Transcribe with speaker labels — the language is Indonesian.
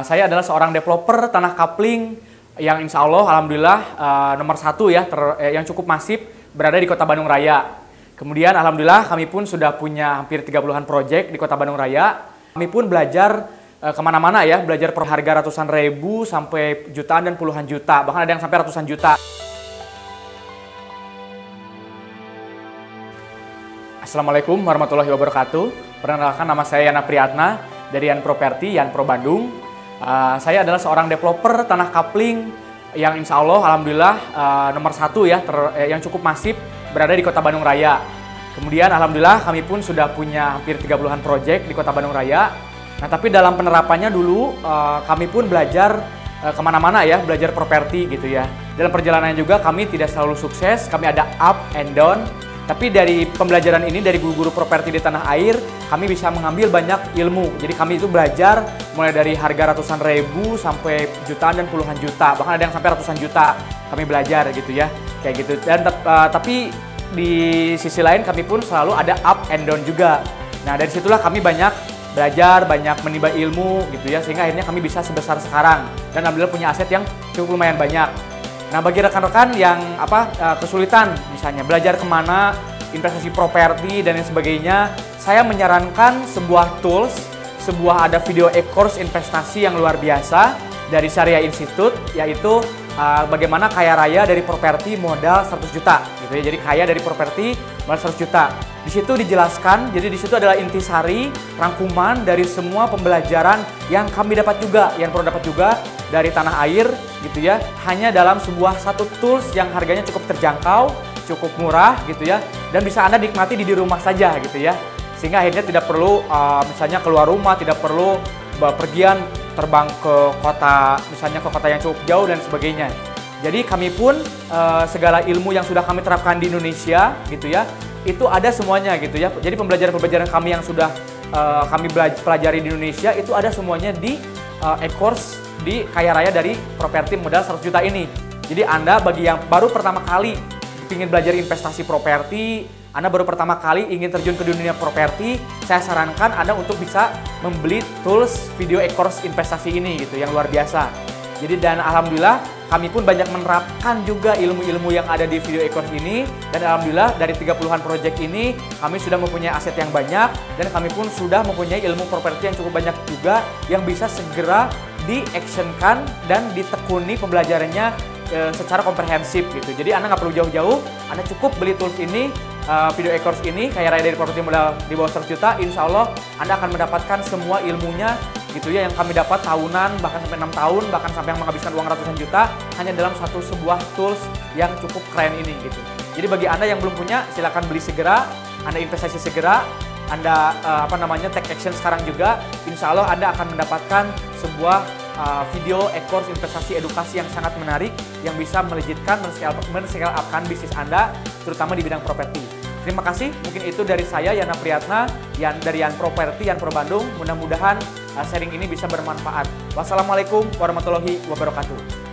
Speaker 1: Saya adalah seorang developer tanah kapling yang insya Allah alhamdulillah nomor satu ya, yang cukup masif berada di Kota Bandung Raya. Kemudian alhamdulillah kami pun sudah punya hampir 30-an proyek di Kota Bandung Raya. Kami pun belajar kemana-mana ya, belajar per harga ratusan ribu sampai jutaan dan puluhan juta, bahkan ada yang sampai ratusan juta. Assalamualaikum warahmatullahi wabarakatuh. Perkenalkan, nama saya Yana Priyatna dari Yan Property, Yan Pro Bandung. Saya adalah seorang developer tanah kapling yang insya Allah alhamdulillah nomor satu ya, yang cukup masif berada di Kota Bandung Raya. Kemudian alhamdulillah kami pun sudah punya hampir 30-an proyek di Kota Bandung Raya. Nah, tapi dalam penerapannya dulu kami pun belajar kemana-mana ya, belajar properti gitu ya. Dalam perjalanannya juga kami tidak selalu sukses, kami ada up and down. Tapi dari pembelajaran ini, dari guru-guru properti di tanah air, kami bisa mengambil banyak ilmu. Jadi kami itu belajar mulai dari harga ratusan ribu sampai jutaan dan puluhan juta, bahkan ada yang sampai ratusan juta kami belajar gitu ya, kayak gitu. Dan tapi di sisi lain kami pun selalu ada up and down juga. Nah, dari situlah kami banyak belajar, banyak menimba ilmu gitu ya, sehingga akhirnya kami bisa sebesar sekarang dan alhamdulillah punya aset yang cukup lumayan banyak. Nah, bagi rekan-rekan yang kesulitan misalnya belajar kemana, investasi properti dan lain sebagainya, saya menyarankan sebuah tools, ada video e-course investasi yang luar biasa dari Syariah Institute, yaitu bagaimana kaya raya dari properti modal 100 juta gitu ya. Jadi kaya dari properti modal 100 juta. Di situ dijelaskan, jadi di situ adalah intisari, rangkuman dari semua pembelajaran yang kami dapat juga, yang perlu dapat juga dari tanah air gitu ya, hanya dalam satu tools yang harganya cukup terjangkau, cukup murah gitu ya, dan bisa Anda nikmati di rumah saja gitu ya. Sehingga akhirnya tidak perlu misalnya keluar rumah, tidak perlu bepergian terbang ke kota, misalnya ke kota yang cukup jauh dan sebagainya. Jadi kami pun segala ilmu yang sudah kami terapkan di Indonesia gitu ya, itu ada semuanya gitu ya. Jadi pembelajaran kami yang sudah kami pelajari di Indonesia itu ada semuanya di e-course di Kaya Raya dari properti modal 100 juta ini. Jadi Anda bagi yang baru pertama kali ingin belajar investasi properti, Anda baru pertama kali ingin terjun ke dunia properti, saya sarankan Anda untuk bisa membeli tools video e-course investasi ini gitu, yang luar biasa. Jadi dan alhamdulillah kami pun banyak menerapkan juga ilmu-ilmu yang ada di video e-course ini, dan alhamdulillah dari 30-an proyek ini kami sudah mempunyai aset yang banyak dan kami pun sudah mempunyai ilmu properti yang cukup banyak juga yang bisa segera di-actionkan dan ditekuni pembelajarannya secara komprehensif gitu. Jadi Anda nggak perlu jauh-jauh, Anda cukup beli tools ini, video e-course ini, Kaya Raya dari properti modal di bawah 100 juta, insya Allah Anda akan mendapatkan semua ilmunya gitu ya, yang kami dapat tahunan, bahkan sampai 6 tahun, bahkan sampai yang menghabiskan uang ratusan juta hanya dalam sebuah tools yang cukup keren ini gitu. Jadi bagi Anda yang belum punya, silakan beli segera, Anda investasi segera, Anda take action sekarang juga, insya Allah Anda akan mendapatkan sebuah video e-course investasi edukasi yang sangat menarik yang bisa melejitkan, men-scale upkan bisnis Anda, terutama di bidang properti. Terima kasih, mungkin itu dari saya Yana Priyatna, dari Yan Property, Yan Pro Bandung. Mudah-mudahan sharing ini bisa bermanfaat. Wassalamualaikum warahmatullahi wabarakatuh.